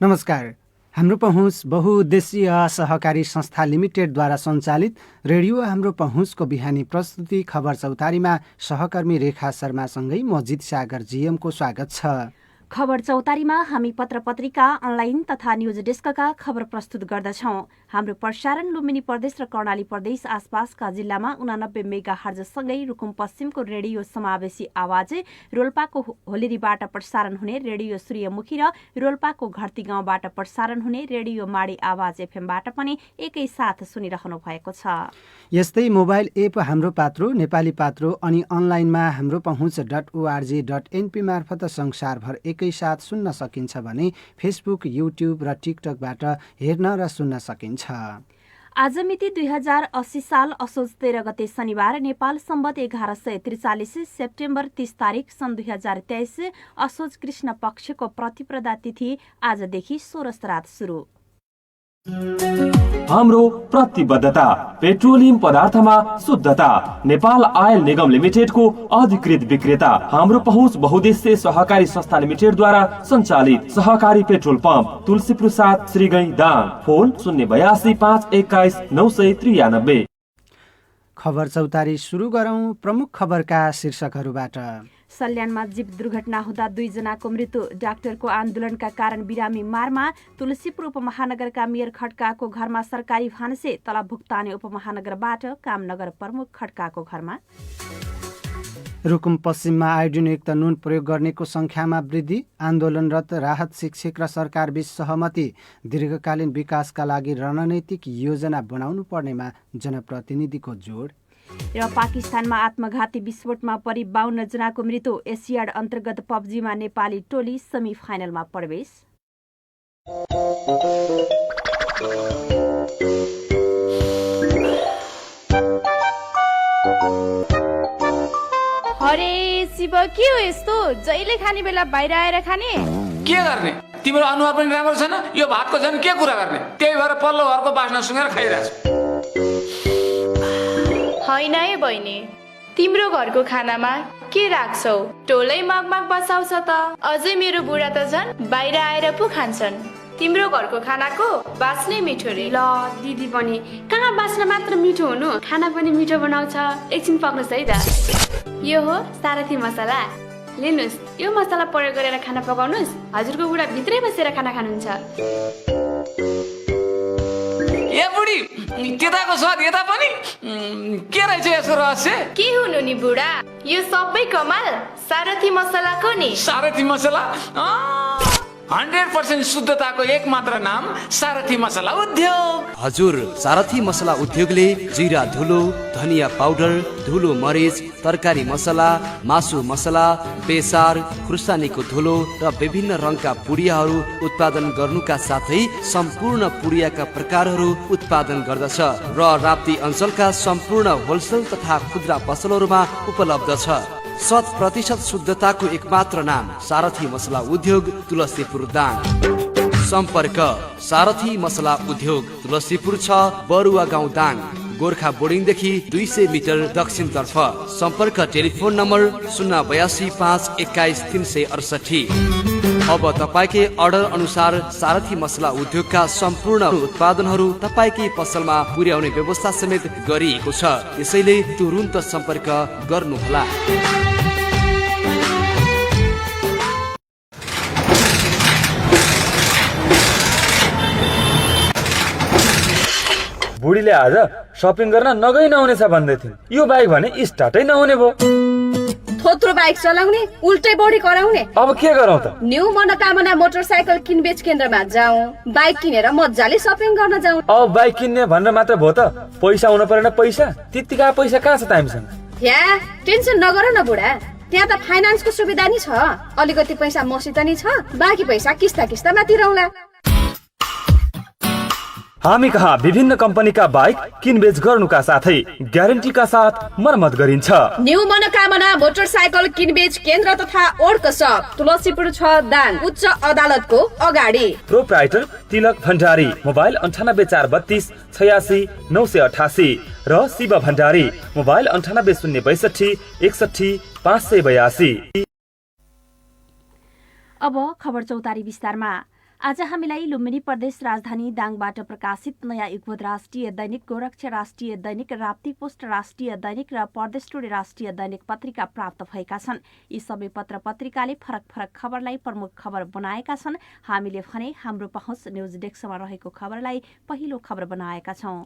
नमस्कार। हाम्रो पहुँच बहुउद्देश्यीय सहकारी संस्था लिमिटेडद्वारा सञ्चालित रेडियो हाम्रो पहुँचको बिहानी प्रस्तुति खबर चौतारीमा सहकर्मी रेखा शर्मासँगै म जित सागर जीएमको स्वागत छ। खबर चौतारीमा हामी पत्र पत्रिका, अनलाइन तथा न्युज डेस्कका खबर प्रस्तुत गर्दछौं। हाम्रो प्रसारण लुम्बिनी प्रदेश र कर्णाली प्रदेश आसपासका जिल्लामा 89 मेगाहर्जसँगै रुकुम पश्चिमको रेडियो समावेशी आवाज, रोल्पाको होलिरीबाट प्रसारण हुने रेडियो सूर्यमुखी र रोल्पाको घरती गाउँबाट प्रसारण हुने रेडियो माडी आवाज एफएमबाट पनि एकैसाथ सुनिरहनु भएको छ। यस्तै मोबाइल एप हाम्रो पात्रो, नेपाली पात्रो अनि अनलाइनमा हाम्रो पहुँच.org.np मार्फत संसारभर एकैसाथ सुन्न सकिन्छ भने फेसबुक, युट्युब र टिकटकबाट हेर्न र सुन्न सकिन्छ। आज मिति 2080 साल असोज 13 गते शनिबार, नेपाल सम्बत 1143 सेप्टेम्बर 30 तारिक सन् 2023 असोज कृष्ण पक्षको प्रतिपदा तिथि आजदेखि 16 श्राद्ध सुरु। हाम्रो प्रतिबद्धता पेट्रोलियम पदार्थमा शुद्धता। नेपाल आयल निगम लिमिटेडको अधिकृत विक्रेता हाम्रो पहुँच बहुउद्देश्य सहकारी संस्था लिमिटेडद्वारा सञ्चालित सहकारी petrol pump Tulsipur 7 Shriganj Dang. Phone 082 521 993। खबर चौतारी सुरु गरौं प्रमुख खबरका शीर्षकहरूबाट। सल्यानमा जीप दुर्घटना हुँदा 2 जनाको मृत्यु, डाक्टरको आन्दोलनका कारण बिरामी मारमा। तुलसीपुर उपमहानगरका मेयर खड्काको घरमा सरकारी भान्से, तलब भुक्तानी उपमहानगरबाट कामनगर प्रमुख खड्काको घरमा। रुकुम पश्चिममा आयोडिनयुक्त नुन प्रयोग गर्नेको संख्यामा वृद्धि, आन्दोलनरत राहत शिक्षक र सरकारबीच सहमति। दीर्घकालीन विकासका लागि रणनीतिक योजना बनाउनु पर्नेमा जनप्रतिनिधिको जोड। र पाकिस्तानमा आत्मघाती विस्फोटमा परि 52 जनाको मृत्यु। एसियाड अन्तर्गत पब्जीमा नेपाली टोली सेमी फाइनलमा प्रवेश। अरे शिव, के हो यस्तो? जहिले खाने बेला बाहिर आएर खाने? के गर्ने? तिम्रो अनुहार पनि राम्रो छैन, यो भातको झन् के कुरा गर्ने? त्यही भएर पल्लो घरको बास्ना सुँगेर खाइरहेछु। होइन है बहिनी, तिम्रो घरको खानामा के राख्छौ? टोलै मगमग बसाउँछ त। अझै मेरो बुढा त झन् बाहिर आएर पो खान्छन्। तिम्रो घरको खानाको बास्नै मिठो रे। ल दिदी पनि कहाँ बास्ना मात्र मिठो हुनु, खाना पनि मिठो बनाउँछ। एकछिन पक्नुहोस् है त। यो हो सारथी मसला, लिनुहोस्। यो मसला प्रयोग गरेर खाना पकाउनुहोस्। हजुरको बुढा भित्रै बसेर खाना खानुहुन्छ। ए बुढी, त्यताको स्वाद यता पनि के रहेछ यसको रहस्य? के हुनु नि बुढा, यो सबै कमाल सारथी मसलाको नि। सारथी मसला 100% शुद्धताको एक मात्र नाम सारथी मसला उद्योग। हजुर, सारथी मसला उद्योगले जिरा धुलो, धनिया पाउडर, धुलो मरिच, तरकारी मसला, मासु मसला, बेसार, खुर्सानीको धुलो र विभिन्न रङका पुडियाहरू उत्पादन गर्नुका साथै सम्पूर्ण पुडियाका प्रकारहरू उत्पादन गर्दछ र राप्ती अञ्चलका सम्पूर्ण होलसेल तथा खुद्रा पसलहरूमा उपलब्ध छ। 100% शुद्धताको एकमात्र नाम सारथी मसला उद्योग, तुलसीपुर दाङ। सम्पर्क सारथी मसला उद्योग, तुलसीपुर 6 बरुवा गाउँ दाङ, गोर्खा बोर्डिङदेखि 200 मिटर दक्षिणतर्फ। सम्पर्क टेलिफोन नम्बर 082 521 368। अब तपाईकै अर्डर अनुसार सारथी मसला उद्योगका सम्पूर्ण उत्पादनहरू तपाईकै पसलमा पुर्याउने व्यवस्था समेत गरिएको छ। त्यसैले तुरुन्त सम्पर्क गर्नुहोला। बुढीले आज शपिङ गर्न नगई नहुनेछ भन्दै थिइन्। यो बाइक भने स्टार्टै नहुने भयो। थोत्रो बाइक चलाउने, उल्टै बढी कराउने। अब के गरौँ त? न्यू मनोकामना मोटरसाइकल किनबेच केन्द्रमा जाउँ। बाइक किनेर मजाले शपिङ गर्न जाउँ। अब बाइक किन्ने भनेर मात्र भयो त? पैसा हुन परेन। पैसा त्यतिका पैसा कहाँ छ तिमीसँग? या टेन्सन नगर न बुढा, त्यहाँ त फाइनान्सको सुविधा नि छ। अलिकति पैसा मसित नि छ, बाँकी पैसा किस्ता किस्तामा तिरौला। हामी कहाँ विभिन्न कम्पनीका बाइक किनबेच गर्नुका साथै ग्यारेन्टीका साथ मर्मत गरिन्छ। न्यू मनोकामना मोटरसाइकल किनबेच केन्द्र तथा वर्कशप, तुलसीपुर 6 दाङ, उच्च अदालतको अगाडि। प्रोप्राइटर तिलक भण्डारी, मोबाइल 98 432 86 988 र शिव भण्डारी, मोबाइल 98 062 61 582। अब खबर चौतारी विस्तारमा। आज हामीलाई लुम्बिनी प्रदेश राजधानी दाङबाट प्रकाशित नयाँ युगबोध राष्ट्रिय दैनिक, गोरक्ष राष्ट्रिय दैनिक, राप्ती पोस्ट राष्ट्रिय दैनिक र परदेश टुडे राष्ट्रिय दैनिक पत्रिका प्राप्त भएका छन्। यी सबै पत्र पत्रिकाले फरक फरक खबरलाई प्रमुख खबर बनाएका छन्। हामीले भने हाम्रो पहुँच न्युज डेस्कमा रहेको खबरलाई पहिलो खबर बनाएका छौं।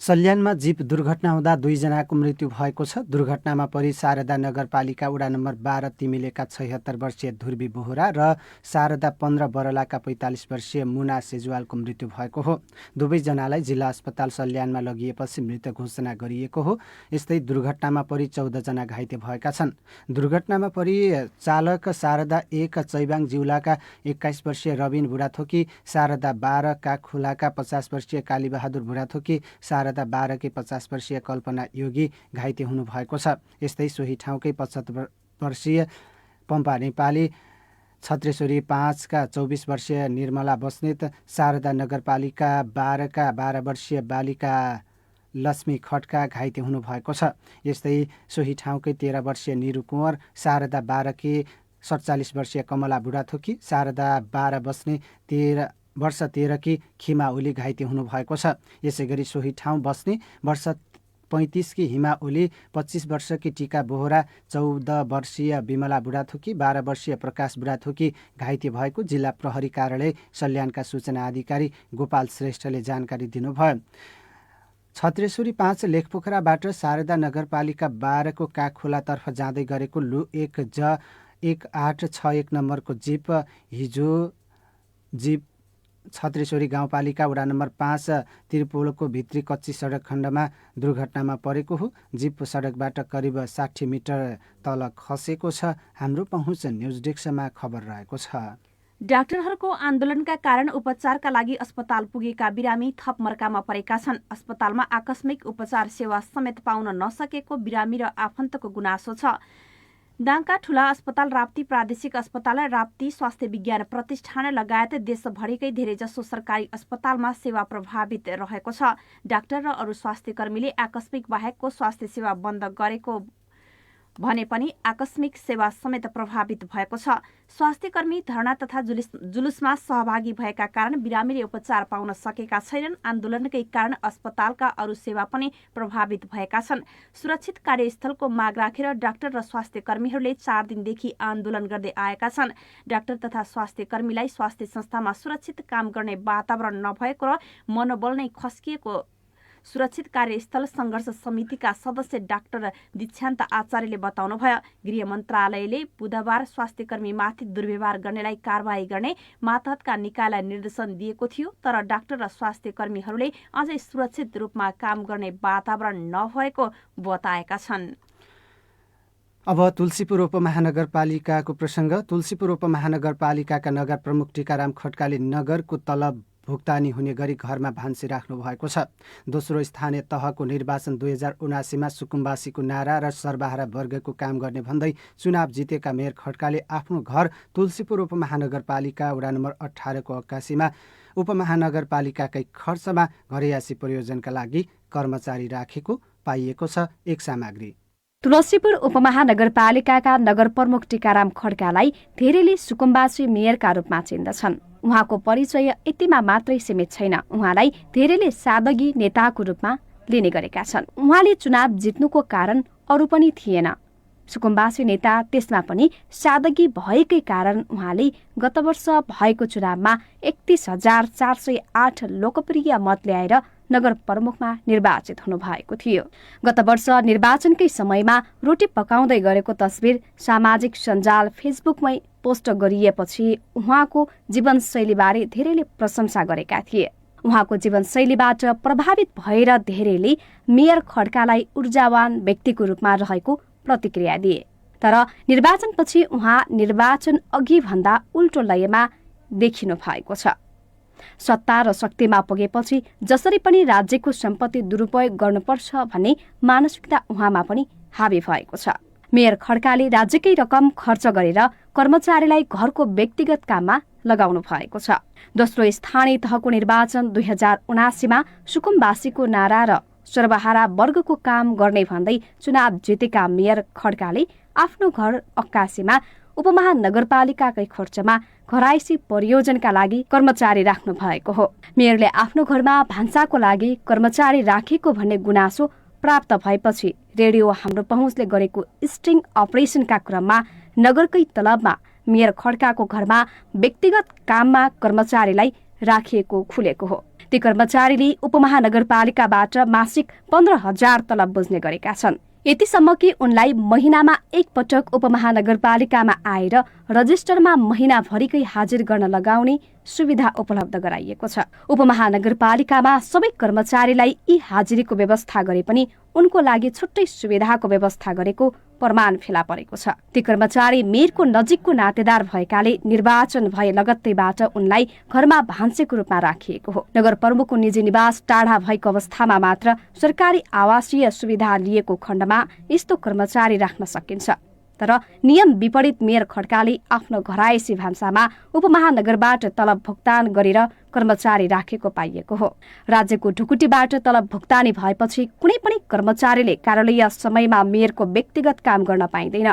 सल्यानमा जीप दुर्घटना हुँदा 2 जनाको मृत्यु भएको छ। दुर्घटनामा परि शारदा नगरपालिका वडा नम्बर 12 तिमिलेका 76 वर्षीय ध्रुवी बोहरा र शारदा 15 बरलाका 45 वर्षीय मुना सेजुवालको मृत्यु भएको हो। दुवैजनालाई जिल्ला अस्पताल सल्यानमा लगिएपछि मृत घोषणा गरिएको हो। यस्तै दुर्घटनामा परि 14 जना घाइते भएका छन्। दुर्घटनामा परि चालक शारदा 1 चैबाङ जिउलाका 21 वर्षीय रबिन बुढाथोकी, शारदा 12 काखुलाका 50 वर्षीय कालीबहादुर बुढाथोकी, शारदा 12 के 50 वर्षीय कल्पना योगी घाइते हुनुभएको छ। यस्तै सोही ठाउँकै 75 वर्षीय पम्पा नेपाली, छत्रेश्वरी 5 का 24 वर्षीय निर्मला बस्नेत, शारदा नगरपालिका 12 का 12 वर्षीय बालिका लक्ष्मी खड्का घाइते हुनुभएको छ। यस्तै सोही ठाउँकै 13 वर्षीय निरु कुँवर, शारदा 12 के 47 वर्षीय कमला बुढाथोकी, शारदा 12 बस्ने 13 की खिमा ओली घाइते हुनुभएको छ। यसै गरी सोही ठाउँ बस्ने वर्ष 35 की हिमा ओली, 25 वर्ष की टीका बोहरा, 14 वर्षीय विमला बुढाथोकी, 12 वर्षीय प्रकाश बुढाथोकी घाइते भएको जिल्ला प्रहरी कार्यालय सल्यानका सूचना अधिकारी गोपाल श्रेष्ठले जानकारी दिनुभयो। छत्रेश्वरी 5 लेखपोखराबाट शारदा नगरपालिका 12 को काखोलातर्फ जाँदै गरेको लु 1 ज 1861 नम्बरको जीप हिजो छत्रेश्वरी गाउँपालिका वडा नम्बर 5 त्रिपोलको भित्री कच्ची सडक खण्डमा दुर्घटनामा परेको हो। जीप सडकबाट करिब 60 मिटर तल खसेको छ। हाम्रो पहुँच न्युज डेस्कमा खबर रहेको छ। डाक्टरहरूको आन्दोलनका कारण उपचारका लागि अस्पताल पुगेका बिरामी थप मर्कामा परेका छन्। अस्पतालमा आकस्मिक उपचार सेवा समेत पाउन नसकेको बिरामी र आफन्तको गुनासो छ। दाङका ठूला अस्पताल, राप्ती प्रादेशिक अस्पताल, राप्ती स्वास्थ्य विज्ञान प्रतिष्ठान लगायत देशभरिकै धेरैजसो सरकारी अस्पतालमा सेवा प्रभावित रहेको छ। डाक्टर र अरू स्वास्थ्य कर्मीले आकस्मिक बाहेकको स्वास्थ्य सेवा बन्द गरेको भने पनि आकस्मिक सेवा समेत प्रभावित भएको छ। स्वास्थ्य कर्मी धरना तथा जुलुसमा सहभागी भएका कारण बिरामीले उपचार पाउन सकेका छैनन्। आन्दोलनकै कारण अस्पतालका अरू सेवा पनि प्रभावित भएका छन्। सुरक्षित कार्यस्थलको माग राखेर डाक्टर र स्वास्थ्य कर्मीहरूले 4 दिनदेखि आन्दोलन गर्दै आएका छन्। डाक्टर तथा स्वास्थ्य कर्मीलाई स्वास्थ्य संस्थामा सुरक्षित काम गर्ने वातावरण नभएको र मनोबल नै खस्किएको सुरक्षित कार्यस्थल संघर्ष समितिका सदस्य डाक्टर दीक्षान्त आचार्यले बताउनुभयो। गृह मन्त्रालयले बुधबार स्वास्थ्य कर्मीमाथि दुर्व्यवहार गर्नेलाई कारबाही गर्ने मातहतका निकायलाई निर्देशन दिएको थियो, तर डाक्टर र स्वास्थ्य कर्मीहरूले अझै सुरक्षित रूपमा काम गर्ने वातावरण नभएको बताएका छन्। अब तुलसीपुर उपमहानगरपालिकाको प्रसङ्ग। तुलसीपुर उपमहानगरपालिकाका नगर प्रमुख टीकाराम खड्काले नगरको तलब भुक्तानी हुने गरी घरमा भान्सी राख्नु भएको छ। दोस्रो स्थानीय तहको निर्वाचन 2079 मा सुकुम्बासीको नारा र सर्वहारा वर्गको काम गर्ने भन्दै चुनाव जितेका मेयर खड्काले आफ्नो घर तुलसीपुर उपमहानगरपालिका वडा नम्बर 18 को 81 मा उपमहानगरपालिकाकै खर्चमा घरयासी प्रयोजनका लागि कर्मचारी राखेको पाइएको छ। एक सामग्री। तुलसीपुर उपमहानगरपालिकाका नगर प्रमुख टीकाराम खड्कालाई धेरैले सुकुम्बासी मेयरका रूपमा चिन्दछन्। उहाँको परिचय यतिमा मात्रै सीमित छैन। उहाँलाई धेरैले सादगी नेताको रूपमा लिने गरेका छन्। उहाँले चुनाव जित्नुको कारण अरू पनि थिएन। सुकुम्बासी नेता त्यसमा पनि सादगी भएकै कारण उहाँले गत वर्ष भएको चुनावमा 31,408 लोकप्रिय मत ल्याएर नगर प्रमुखमा निर्वाचित हुनुभएको थियो। गत वर्ष निर्वाचनकै समयमा रोटी पकाउँदै गरेको तस्बिर सामाजिक सञ्जाल फेसबुकमै पोस्ट गरिएपछि उहाँको जीवनशैलीबारे धेरैले प्रशंसा गरेका थिए। उहाँको जीवनशैलीबाट प्रभावित भएर धेरैले मेयर खड्कालाई ऊर्जावान व्यक्तिको रूपमा रहेको प्रतिक्रिया दिए। तर निर्वाचनपछि उहाँ निर्वाचन अघि भन्दा उल्टो लयमा देखिनु भएको छ। सत्ता र शक्तिमा पुगेपछि जसरी पनि राज्यको सम्पत्ति दुरुपयोग गर्नुपर्छ भन्ने मानसिकता उहाँमा पनि हावी भएको छ। मेयर खड्काले राज्यकै रकम खर्च गरेर कर्मचारीलाई घरको व्यक्तिगत काममा लगाउनु भएको छ। दोस्रो स्थानीय तहको निर्वाचन 2079 मा सुकुम्बासीको नारा र सर्वहारा वर्गको काम गर्ने भन्दै चुनाव जितेका मेयर खड्काले आफ्नो घर 81 मा उपमहानगरपालिकाकै खर्चमा घरायसी प्रयोजनका लागि कर्मचारी राख्नु भएको हो। मेयरले आफ्नो घरमा भान्साको लागि कर्मचारी राखेको भन्ने गुनासो प्राप्त भएपछि रेडियो हाम्रो पहुँचले गरेको स्ट्रिङ अपरेसनका क्रममा नगरकै तलबमा मेयर खड्काको घरमा व्यक्तिगत काममा कर्मचारीलाई राखिएको खुलेको हो। ती कर्मचारीले उपमहानगरपालिकाबाट मासिक 15,000 तलब बुझ्ने गरेका छन्। यतिसम्म कि उनलाई महिनामा एकपटक उपमहानगरपालिकामा आएर रजिस्टरमा महिनाभरिकै हाजिर गर्न लगाउने सुविधा उपलब्ध गराइएको छ। उपमहानगरपालिकामा सबै कर्मचारीलाई यी हाजिरीको व्यवस्था गरे पनि उनको लागि छुट्टै सुविधाको व्यवस्था गरेको प्रमाण फेला परेको छ। ती कर्मचारी मेयरको नजिकको नातेदार भएकाले निर्वाचन भए लगत्तैबाट उनलाई घरमा भान्सेको रूपमा राखिएको हो। नगर प्रमुखको निजी निवास टाढा भएको अवस्थामा मात्र सरकारी आवासीय सुविधा लिएको खण्डमा यस्तो कर्मचारी राख्न सकिन्छ। तर नियम विपरीत मेयर खड्काले आफ्नो घरायसी भान्सामा उपमहानगरबाट तलब भुक्तान गरेर कर्मचारी राखेको पाइएको हो। राज्यको ढुकुटीबाट तलब भुक्तानी भएपछि कुनै पनि कर्मचारीले कार्यालय समयमा मेयरको व्यक्तिगत काम गर्न पाइँदैन।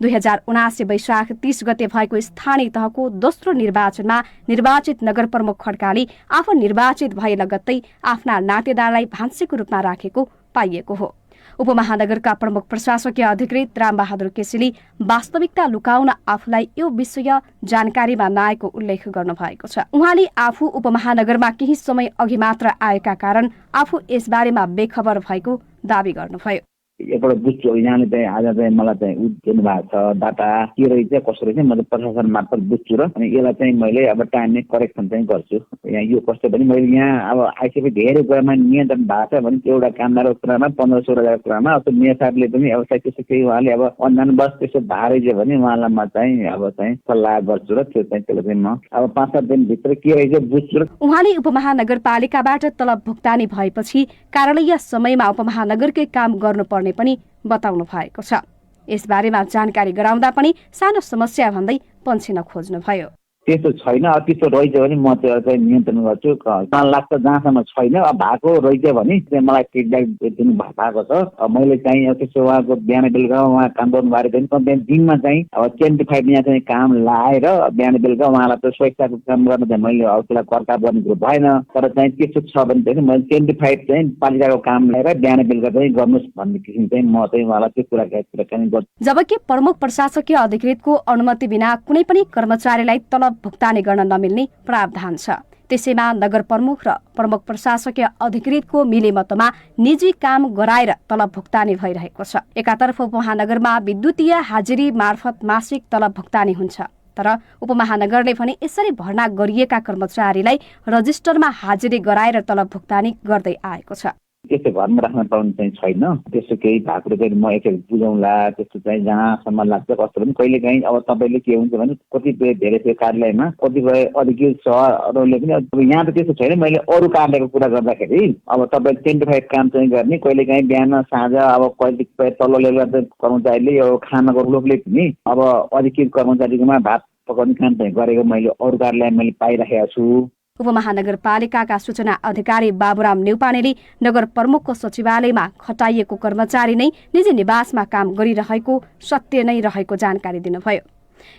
2079 वैशाख 30 गते भएको स्थानीय तहको दोस्रो निर्वाचनमा निर्वाचित नगर प्रमुख खड्काले आफू निर्वाचित भए लगत्तै आफ्ना नातेदारलाई भान्सेको रूपमा राखेको पाइएको हो। उपमहानगरका प्रमुख प्रशासकीय अधिकृत रामबहादुर केसीले वास्तविकता लुकाउन आफूलाई यो विषय जानकारीमा नआएको उल्लेख गर्नुभएको छ। उहाँले आफू उपमहानगरमा केही समय अघि मात्र आएका कारण आफू यसबारेमा बेखबर भएको दावी गर्नुभयो। एकपल्ट बुझ्छु यहाँले चाहिँ आज चाहिँ मलाई चाहिँ दिनु भएको छ डाटा के रहेछ कसो रहेछ मैले प्रशासन मार्फत बुझ्छु र अनि यसलाई चाहिँ मैले अब टाइमले करेक्सन चाहिँ गर्छु। यहाँ यो कस्तो पनि मैले यहाँ अब आइसके धेरै कुरामा नियन्त्रण भएको छ भने एउटा कामदारको कुरामा 15-16 कुरामा अब मेयर साहबले पनि अब सायद त्यस्तो केही उहाँले अब अन्जान बस त्यस्तो भएको रहेछ भने उहाँलाई म चाहिँ अब चाहिँ सल्लाह गर्छु र त्यो चाहिँ त्यसलाई चाहिँ म अब 5-7 दिनभित्र के रहेछ बुझ्छु र। उहाँले उपमहानगरपालिकाबाट तलब भुक्तानी भएपछि कार्यालय समयमा उपमहानगरकै काम गर्नुपर्ने पनि बताउनु भएको छ। यसबारेमा जानकारी गराउँदा पनि सानो समस्या भन्दै पन्छिन खोज्नुभयो। त्यस्तो छैन, अब त्यस्तो रहेछ भने म त्यो चाहिँ नियन्त्रण गर्छु। मलाई लाग्छ जहाँसम्म छैन अब भएको रहेछ भने चाहिँ मलाई फिडब्याक दिनु भएको छ। मैले चाहिँ त्यस्तो उहाँको बिहान बेलुका उहाँ काम गर्नु भएको छैन। दिनमा चाहिँ अब 25 यहाँ चाहिँ काम लाएर बिहान बेलुका उहाँलाई त स्वेच्छाको काम गर्न चाहिँ मैले अब त्यसलाई कर्ता गर्ने कुरो भएन। तर चाहिँ त्यस्तो छ भने चाहिँ मैले 25 चाहिँ पालिकाको काम लिएर बिहान बेलुका चाहिँ गर्नुहोस् भन्ने किसिम चाहिँ म चाहिँ उहाँलाई त्यो कुराकानी गर्छु। जबकि प्रमुख प्रशासकीय अधिकृतको अनुमति बिना कुनै पनि कर्मचारीलाई तलब भुक्तानी गर्न नमिल्ने प्रावधान छ। त्यसैमा नगर प्रमुख र प्रमुख प्रशासकीय अधिकृतको मिलेमतमा निजी काम गराएर तलब भुक्तानी भइरहेको छ। एकातर्फ उपमहानगरमा विद्युतीय हाजिरी मार्फत मासिक तलब भुक्तानी हुन्छ, तर उपमहानगरले भने यसरी भर्ना गरिएका कर्मचारीलाई रजिस्टरमा हाजिरी गराएर तलब भुक्तानी गर्दै आएको छ। त्यस्तो घरमा राख्न पाउने चाहिँ छैन। त्यस्तो केही भएको चाहिँ म एकचोटि बुझाउँला। त्यस्तो चाहिँ जहाँसम्म लाग्छ कस्तो पनि कहिले काहीँ अब तपाईँले के हुन्छ भने कतिपय धेरै त्यो कार्यालयमा कतिपय अधिकृत सहहरूले पनि अब यहाँ त त्यस्तो छैन। मैले अरू कार्यालयको कुरा गर्दाखेरि अब तपाईँले 25 काम चाहिँ गर्ने कहिले काहीँ बिहान साँझ अब कतिपय तल्लो लेभलका कर्मचारीले यो खानाको लोभले पनि अब अधिकृत कर्मचारीकोमा भात पकाउने काम चाहिँ गरेको मैले अरू कार्यालय मैले पाइराखेको छु। उपमहानगरपालिकाका सूचना अधिकारी बाबुराम नेउपानेले नगर प्रमुखको सचिवालयमा खटाइएको कर्मचारी नै निजी निवासमा काम गरिरहेको सत्य नै रहेको जानकारी दिनुभयो।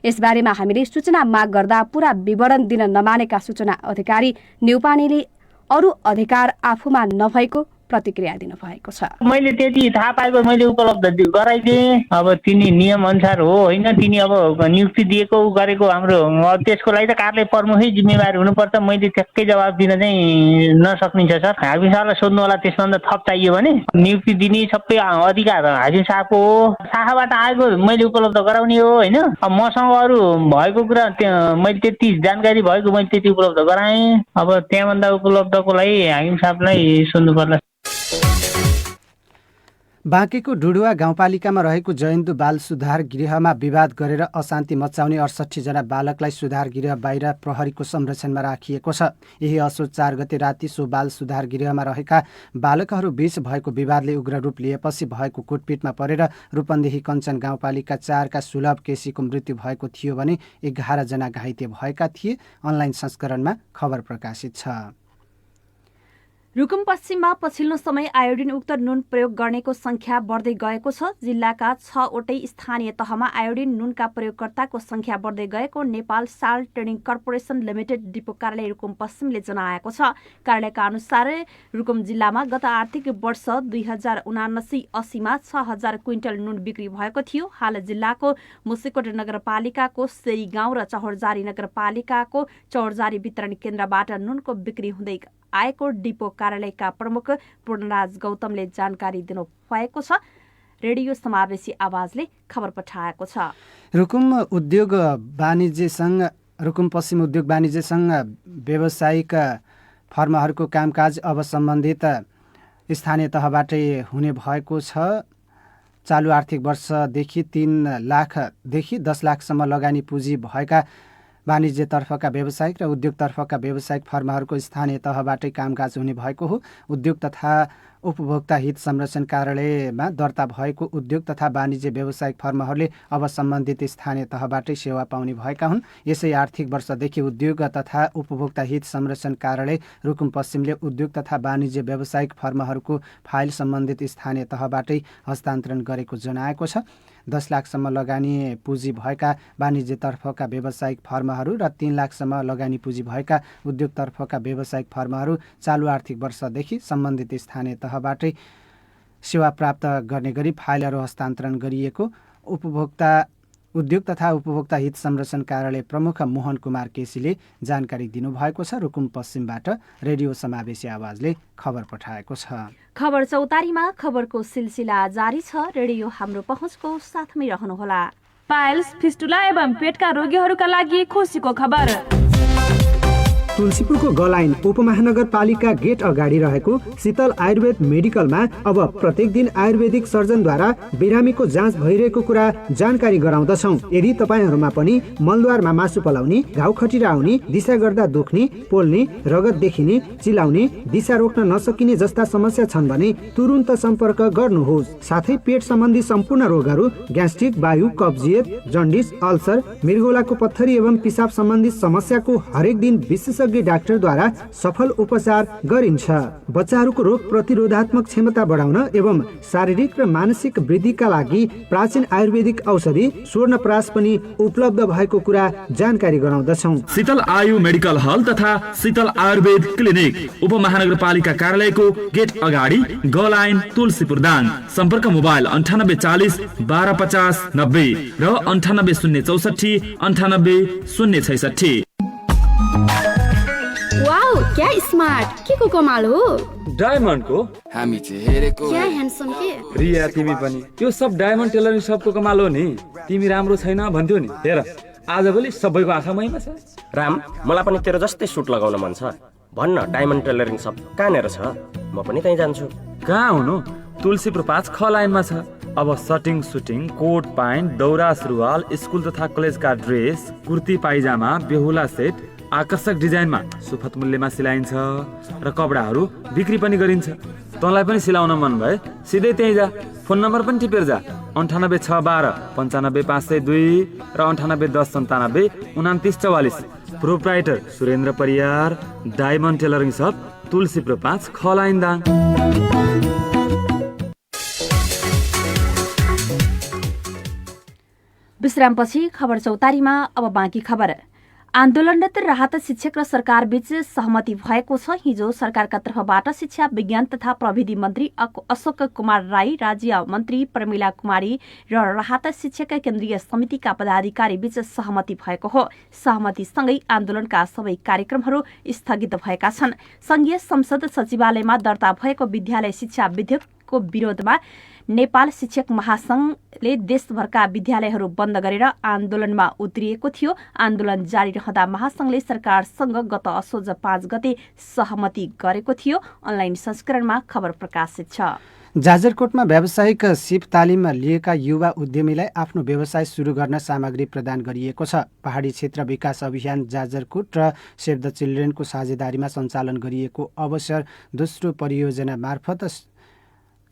यसबारेमा हामीले सूचना माग गर्दा पूरा विवरण दिन नमानेका सूचना अधिकारी नेउपानेले अरू अधिकार आफूमा नभएको प्रतिक्रिया दिनुभएको छ। मैले त्यति थाहा पाएको मैले उपलब्ध गराइदिएँ। अब तिनी नियम अनुसार हो होइन, तिनी अब नियुक्ति दिएको गरेको हाम्रो त्यसको लागि त कार्यालय प्रमुखै जिम्मेवार हुनुपर्छ। मैले ठ्याक्कै जवाब दिन चाहिँ नसक्ने छ सर। हाकिम साहबलाई सोध्नु होला त्यसभन्दा थप चाहियो भने। नियुक्ति दिने सबै अधिकार हाकिम साहबको हो। शाखाबाट आएको मैले उपलब्ध गराउने हो होइन। अब मसँग अरू भएको कुरा मैले त्यति जानकारी भएको मैले त्यति उपलब्ध गराएँ। अब त्यहाँभन्दा उपलब्धको लागि हाकिम साहबलाई सोध्नु पर्ला। बाँकेको डुडुवा गाउँपालिकामा रहेको जयन्तु बाल सुधार गृहमा विवाद गरेर अशान्ति मचाउने 68 जना बालकलाई सुधार गृह बाहिर प्रहरीको संरक्षणमा राखिएको छ। यही असोज 4 गते राति सो बाल सुधार गृहमा रहेका बालकहरू बीच भएको विवादले उग्र रूप लिएपछि भएको कुटपिटमा परेर रूपन्देही कञ्चन गाउँपालिका 4 का सुलभ केसीको मृत्यु भएको थियो भने 11 जना घाइते भएका थिए। अनलाइन संस्करणमा खबर प्रकाशित छ। रुकुम पश्चिममा पछिल्लो समय आयोडिनयुक्त नुन प्रयोग गर्नेको संख्या बढ्दै गएको छ। जिल्लाका 6वटै स्थानीय तहमा आयोडिन नुनका प्रयोगकर्ताको संख्या बढ्दै गएको Nepal salt trading corporation limited depot कार्यालय रुकुम पश्चिमले जनाएको छ। कार्यालयका अनुसार रुकुम जिल्लामा गत आर्थिक वर्ष 2079-80मा 6000 क्विन्टल नुन बिक्री भएको थियो। हाल जिल्लाको मुसिकोट नगरपालिकाको सेरी गाउँ र चौरजारी नगरपालिकाको चौरजारी वितरण केन्द्रबाट नुनको बिक्री हुँदै आएको डिपो कार्यालयका प्रमुख पूर्णराज गौतमले जानकारी दिनुभएको छ। रेडियो समावेशी आवाजले खबर पठाएको छ। रुकुम उद्योग वाणिज्य संघ रुकुम पश्चिम उद्योग वाणिज्य संघ व्यावसायिक फर्महरूको कामकाज अब सम्बन्धित स्थानीय तहबाटै हुने भएको छ। चालु आर्थिक वर्षदेखि 3 लाखदेखि 10 लाखसम्म लगानी पुँजी भएका वाणिज्यतर्फका व्यावसायिक र उद्योगतर्फका व्यावसायिक फर्महरूको स्थानीय तहबाटै कामकाज हुने भएको हो। उद्योग तथा उपभोक्ता हित संरक्षण कार्यालयमा दर्ता भएको उद्योग तथा वाणिज्य व्यावसायिक फर्महरूले अब सम्बन्धित स्थानीय तहबाटै सेवा पाउने भएका हुन्। यसै आर्थिक वर्षदेखि उद्योग तथा उपभोक्ता हित संरक्षण कार्यालय रुकुम पश्चिमले उद्योग तथा वाणिज्य व्यावसायिक फर्महरूको फाइल सम्बन्धित स्थानीय तहबाटै हस्तान्तरण गरेको जनाएको छ। 10 लाखसम्म लगानी पुँजी भएका वाणिज्यतर्फका व्यावसायिक फर्महरू र 3 लाखसम्म लगानी पुँजी भएका उद्योगतर्फका व्यावसायिक फर्महरू चालु आर्थिक वर्षदेखि सम्बन्धित स्थानीय तहबाटै सेवा प्राप्त गर्ने गरी फाइलहरू हस्तान्तरण गरिएको उद्योग तथा उपभोक्ता हित संरक्षण कार्यालय प्रमुख मोहन कुमार केसीले जानकारी दिनुभएको छ। रुकुम पश्चिमबाट रेडियो समावेशी आवाजले खबर पठाएको छ। खबर चौतारीमा खबरको सिलसिला जारी छ। रेडियो हाम्रो पहुँचको साथमै रहनुहोला। पाइल्स, फिस्टुला एवं पेटका रोगीहरूका लागि खुसीको खबर। तुलसीपुरको गलाइन उपमहानगरपालिका गेट अगाडि रहेको शीतल आयुर्वेद मेडिकलमा अब प्रत्येक दिन आयुर्वेदिक सर्जनद्वारा बिरामीको जाँच भइरहेको कुरा जानकारी गराउँदछौँ। यदि तपाईँहरूमा पनि मलद्वारमा मासु पलाउने, घाउ खटिरा आउने, दिशा गर्दा दुख्ने, पोल्ने, रगत देखिने, चिलाउने, दिशा रोक्न नसकिने जस्ता समस्या छन् भने तुरुन्त सम्पर्क गर्नुहोस्। साथै पेट सम्बन्धी सम्पूर्ण रोगहरू, ग्यास्ट्रिक, वायु, कब्जियत, जन्डिस, अल्सर, मृगौलाको पत्थरी एवं पिसाब सम्बन्धी समस्याको हरेक दिन विशेषज्ञ डाक्टरद्वारा सफल उपचार गरिन्छ। बच्चाहरूको रोग प्रतिरोधात्मक क्षमता बढाउन एवं शारीरिक र मानसिक वृद्धिका लागि प्राचीन आयुर्वेदिक औषधि स्वर्णप्राश पनि उपलब्ध भएको कुरा जानकारी गराउँदछौँ। शीतल आयु मेडिकल हल तथा शीतल आयुर्वेद क्लिनिक उपमहानगरपालिका कार्यालयको गेट अगाडि गलाइन तुलसीपुर दाङ। सम्पर्क मोबाइल 9840 1250 90 र 98064 98066। वाउ, क्या स्मार्ट, के को कमाल हो। डायमन्ड को हामी चाहिँ हेरेको क्या ह्यान्डसम के। रिया तिमी पनि त्यो सब डायमन्ड टेलरिङ सबको कमाल हो नि। तिमी राम्रो छैन भन्थ्यौ नि, हेर आजभोलि सबैको आँखा मैमा छ। राम, मलाई पनि तेरो जस्तै सुट लगाउन मन छ। भन्न डायमन्ड टेलरिङ सब कहाँनिर छ? म पनि त्यहीँ जान्छु। कहाँ हुनु? तुलसीपुर 5 ख लाइनमा छ। अब सटिङ सुटिङ, कोट प्यान्ट, दौरा सुरुवाल, स्कुल तथा कलेजका ड्रेस, कुर्ती पाइजामा, बेहुला सेट आकर्षक डिजाइनमा सुपथ मूल्यमा सिलाइन्छ र कपडाहरू बिक्री पनि गरिन्छ। तँलाई पनि सिलाउन मन भए सिधै त्यहीँ जा। फोन नम्बर पनि टिपेर जा 98612 95502 र 981097 2944। Proprietor Surendra Pariyar, diamond tailoring shop, Tulsipur 5 ख लाइन दाङ। विश्रामपछि खबर चौतारीमा अब बाँकी खबर। आन्दोलनरत राहत शिक्षक र सरकार बीच सहमति भएको छ। हिजो सरकारका तर्फबाट शिक्षा विज्ञान तथा प्रविधि मन्त्री अशोक कुमार राई, राज्य मन्त्री प्रमिला कुमारी र राहत शिक्षक केन्द्रीय समितिका पदाधिकारी बीच सहमति भएको हो। सहमतिसँगै आन्दोलनका सबै कार्यक्रमहरू स्थगित भएका छन्। संघीय संसद सचिवालयमा दर्ता भएको विद्यालय शिक्षा विधेयकको विरोधमा नेपाल शिक्षक महासंघले देशभरका विद्यालयहरू बन्द गरेर आन्दोलनमा उत्रिएको थियो। आन्दोलन जारी रहँदा महासंघले सरकारसँग गत असोज 5 गते सहमति गरेको थियो। अनलाइन संस्करणमा खबर प्रकाशित छ। जाजरकोटमा व्यावसायिक सिप तालिम लिएका युवा उद्यमीलाई आफ्नो व्यवसाय सुरु गर्न सामग्री प्रदान गरिएको छ। पहाडी क्षेत्र विकास अभियान जाजरकोट र सेभ द चिल्ड्रेनको साझेदारीमा सञ्चालन गरिएको अवसर दोस्रो परियोजना मार्फत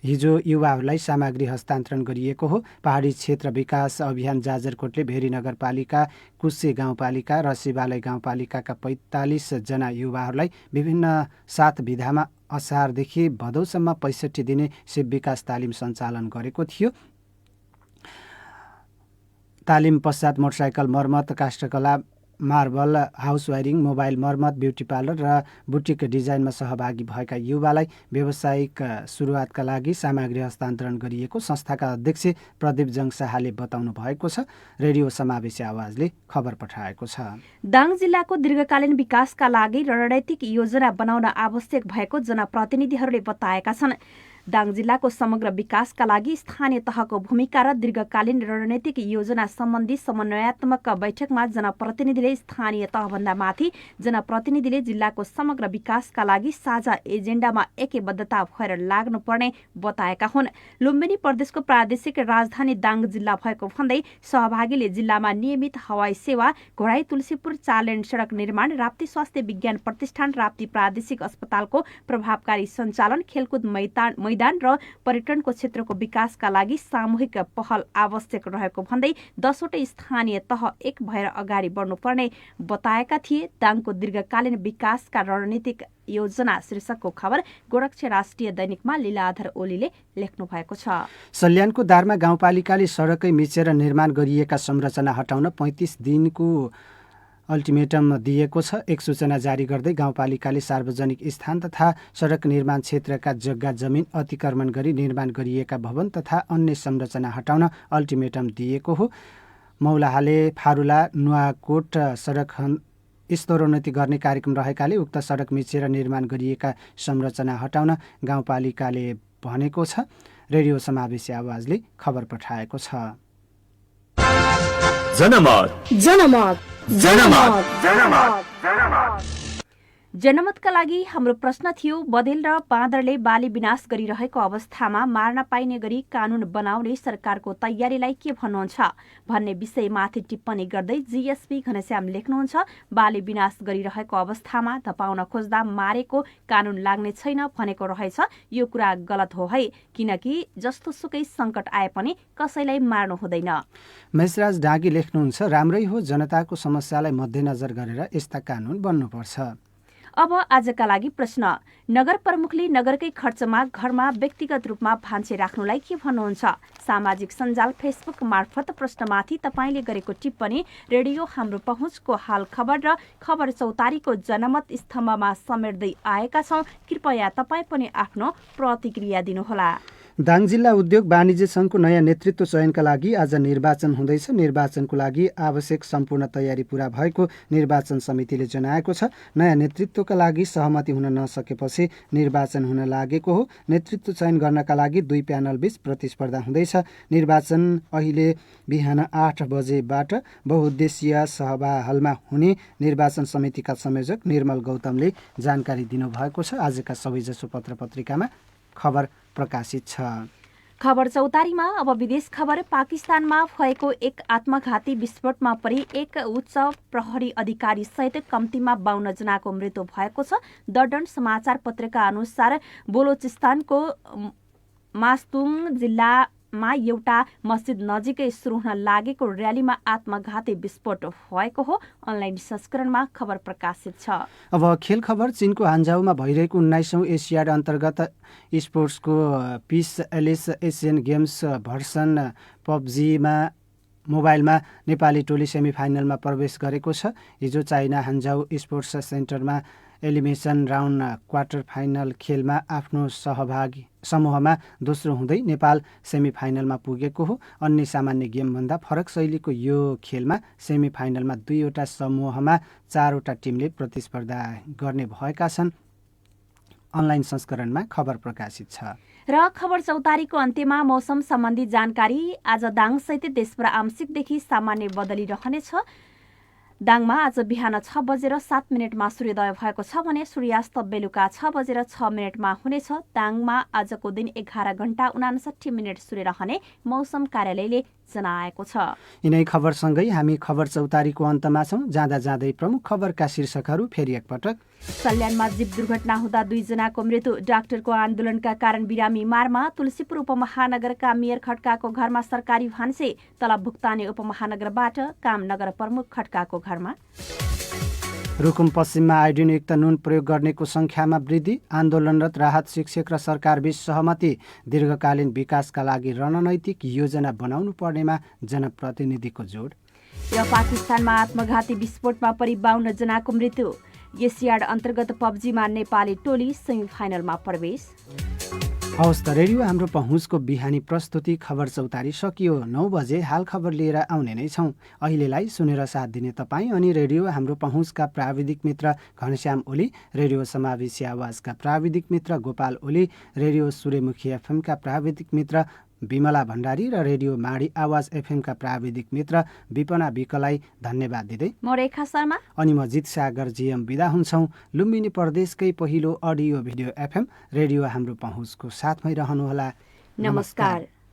हिजो युवाहरूलाई सामग्री हस्तान्तरण गरिएको हो। पहाडी क्षेत्र विकास अभियान जाजरकोटले भेरी नगरपालिका, कुसे गाउँपालिका र शिवालय गाउँपालिकाका 45 जना युवाहरूलाई विभिन्न 7 विधामा असारदेखि भदौसम्म 65 दिने सिप विकास तालिम सञ्चालन गरेको थियो। तालिम पश्चात मोटरसाइकल मर्मत, काष्ठकला, मार्बल, हाउस वायरिङ, मोबाइल मर्मत, ब्युटी पार्लर र बुटिक डिजाइनमा सहभागी भएका युवालाई व्यावसायिक सुरुवातका लागि सामग्री हस्तान्तरण गरिएको संस्थाका अध्यक्ष प्रदीप जङ शाहले बताउनु भएको छ। रेडियो समावेशी आवाजले खबर पठाएको छ। दाङ जिल्लाको दीर्घकालीन विकासका लागि रणनीतिक योजना बनाउन आवश्यक भएको जनप्रतिनिधिहरूले बताएका छन्। दाङ जिल्लाको समग्र विकासका लागि स्थानीय तहको भूमिका र दीर्घकालीन रणनीतिक योजना सम्बन्धी समन्वयात्मक बैठकमा जनप्रतिनिधिले स्थानीय तहभन्दा माथि जनप्रतिनिधिले जिल्लाको समग्र विकासका लागि साझा एजेन्डामा एकबद्धता भएर लाग्नुपर्ने बताएका हुन्। लुम्बिनी प्रदेशको प्रादेशिक राजधानी दाङ जिल्ला भएको भन्दै सहभागीले जिल्लामा नियमित हवाई सेवा, घोराई तुलसीपुर 4 लेन सड़क निर्माण, राप्ती स्वास्थ्य विज्ञान प्रतिष्ठान, राप्ती प्रादेशिक अस्पतालको प्रभावकारी सञ्चालन, खेलकुद मैदान र पर्यटनको क्षेत्रको विकासका लागि सामूहिक पहल आवश्यक रहेको भन्दै 10 वटै स्थानीय तह एक भएर अगाडि बढ्नुपर्ने बताएका थिए। दाङको दीर्घकालीन विकासका रणनीतिक योजना शीर्षकको खबर गोरक्ष राष्ट्रिय दैनिकमा लीलाधर ओलीले लेख्नु भएको छ। सल्यानको दारमा गाउँपालिकाले सडकै मिचेर निर्माण गरिएका संरचना हटाउन 35 दिनको अल्टिमेटम दिएको छ। एक सूचना जारी गर्दै गाउँपालिकाले सार्वजनिक स्थान तथा सडक निर्माण क्षेत्रका जग्गा जमिन अतिक्रमण गरी निर्माण गरिएका भवन तथा अन्य संरचना हटाउन अल्टिमेटम दिएको हो। मौलाहाले फारुला नुवाकोट सडक स्तरोन्नति गर्ने कार्यक्रम रहेकाले उक्त सडक मिचेर निर्माण गरिएका संरचना हटाउन गाउँपालिकाले भनेको छ। रेडियो समावेशी आवाजले खबर पठाएको छ। जनमतका लागि हाम्रो प्रश्न थियो, बँदेल र बाँदरले बाली विनाश गरिरहेको अवस्थामा मार्न पाइने गरी कानून बनाउने सरकारको तयारीलाई के भन्नुहुन्छ भन्ने विषयमाथि टिप्पणी गर्दै जीएसपी घनश्याम लेख्नुहुन्छ, बाली विनाश गरिरहेको अवस्थामा धपाउन खोज्दा मारेको कानून लाग्ने छैन भनेको रहेछ। यो कुरा गलत हो है, किनकि जस्तो सुकै संकट आए पनि कसैलाई मार्नु हुँदैन। मेसराज डाँगी लेख्नुहुन्छ, राम्रै हो, जनताको समस्यालाई मध्यनजर गरेर यस्ता कानून बन्नुपर्छ। अब आजका लागि प्रश्न, नगर प्रमुखले नगरकै खर्चमा घरमा व्यक्तिगत रूपमा भान्से राख्नुलाई के भन्नुहुन्छ? सामाजिक सञ्जाल फेसबुक मार्फत प्रश्नमाथि तपाईँले गरेको टिप्पणी रेडियो हाम्रो पहुँचको हाल खबर र खबर चौतारीको जनमत स्तम्भमा समेट्दै आएका छौं। कृपया तपाईँ पनि आफ्नो प्रतिक्रिया दिनुहोला। दाङ जिल्ला उद्योग वाणिज्य संघको नयाँ नेतृत्व चयनका लागि आज निर्वाचन हुँदैछ। निर्वाचनको लागि आवश्यक सम्पूर्ण तयारी पूरा भएको निर्वाचन समितिले जनाएको छ। नयाँ नेतृत्वका लागि सहमति हुन नसकेपछि निर्वाचन हुन लागेको हो। नेतृत्व चयन गर्नका लागि 2 प्यानल बीच प्रतिस्पर्धा हुँदैछ। निर्वाचन अहिले बिहान 8 बजेबाट बहुउद्देश्यीय सभा हलमा हुने निर्वाचन समितिका संयोजक निर्मल गौतमले जानकारी दिनुभएको छ। आजका सबैजसो पत्रपत्रिकामा खबर प्रकाशित छ। खबर चौतारीमा अब विदेश खबर। पाकिस्तानमा भएको एक आत्मघाती विस्फोटमा परि एक उच्च प्रहरी अधिकारी सहित कम्तीमा 52 जनाको मृत्यु भएको छ। द डन समाचार पत्रिका अनुसार बलोचिस्तानको मास्तुङ जिल्लामा एउटा मस्जिद नजिकै सुरु हुन लागेको र्यालीमा आत्मघाती विस्फोट भएको हो। अनलाइन संस्करणमा खबर प्रकाशित छ। अब खेल खबर। चीनको हान्जाउमा भइरहेको 19औं एसियाड अन्तर्गत स्पोर्ट्सको पिस एलिस एसियन गेम्स भर्सन पब्जीमा मोबाइलमा नेपाली टोली सेमिफाइनलमा प्रवेश गरेको छ। हिजो चाइना हान्जाउ स्पोर्ट्स सेन्टरमा एलिमिनेसन राउन्ड क्वार्टर फाइनल खेलमा आफ्नो समूहमा दोस्रो हुँदै नेपाल सेमिफाइनलमा पुगेको हो। अन्य सामान्य गेमभन्दा फरक शैलीको यो खेलमा सेमिफाइनलमा 2 वटा समूहमा 4 वटा टिमले प्रतिस्पर्धा गर्ने भएका छन्। अनलाइन संस्करणमा खबर प्रकाशित छ। र खबर चौतारीको अन्त्यमा मौसम सम्बन्धी जानकारी। आज दाङसहित देशभर आंशिकदेखि सामान्य बदली रहनेछ। दाङमा आज बिहान 6 बजेर 7 मिनटमा सूर्योदय भएको छ भने सूर्यास्त बेलुका 6 बजेर 6 मिनटमा हुनेछ। दाङमा आजको दिन 11 घण्टा 59 मिनट सूर्य रहने मौसम कार्यालयले जनाएको छ। यिनै खबरसँगै हामी खबर चौतारीको अन्तमा छौं। जाँदा जाँदै प्रमुख खबरका शीर्षकहरू फेरि एकपटक। सल्यानमा जीव दुर्घटना हुँदा 2 जनाको मृत्यु। डाक्टरको आन्दोलनका कारण बिरामी मारमा। तुलसीपुर उपमहानगरका मेयर खड्काको घरमा सरकारी भान्से। तलब भुक्तानी उपमहानगरबाट काम नगर प्रमुख खड्काको घरमा। रुकुम पश्चिममा आयोडिनयुक्त नुन प्रयोग गर्नेको सङ्ख्यामा वृद्धि, आन्दोलनरत राहत शिक्षक र सरकारबीच सहमति, दीर्घकालीन विकासका लागि रणनैतिक योजना बनाउनु पर्नेमा जनप्रतिनिधिको जोड। र पाकिस्तानमा आत्मघाती विस्फोटमा परि 52 जनाको मृत्यु, एसियाड अन्तर्गत पब्जीमा नेपाली टोली सेमिफाइनलमा प्रवेश। हवस् त रेडियो हाम्रो पहुँचको बिहानी प्रस्तुति खबर चौतारी सकियो। 9 बजे हाल खबर लिएर आउने नै छौँ। अहिलेलाई सुनेर साथ दिने तपाईँ अनि रेडियो हाम्रो पहुँचका प्राविधिक मित्र घनश्याम ओली, रेडियो समावेशी आवाजका प्राविधिक मित्र गोपाल ओली, रेडियो सूर्यमुखी एफएमका प्राविधिक मित्र विमला भण्डारी र रेडियो माडी आवाज एफएमका प्राविधिक मित्र विपना विकलाई धन्यवाद दिँदै म रेखा शर्मा अनि म जित सागर जीएम बिदा हुन्छौँ। लुम्बिनी प्रदेशकै पहिलो अडियो भिडियो एफएम रेडियो हाम्रो पहुँचको साथमै रहनुहोला। नमस्कार।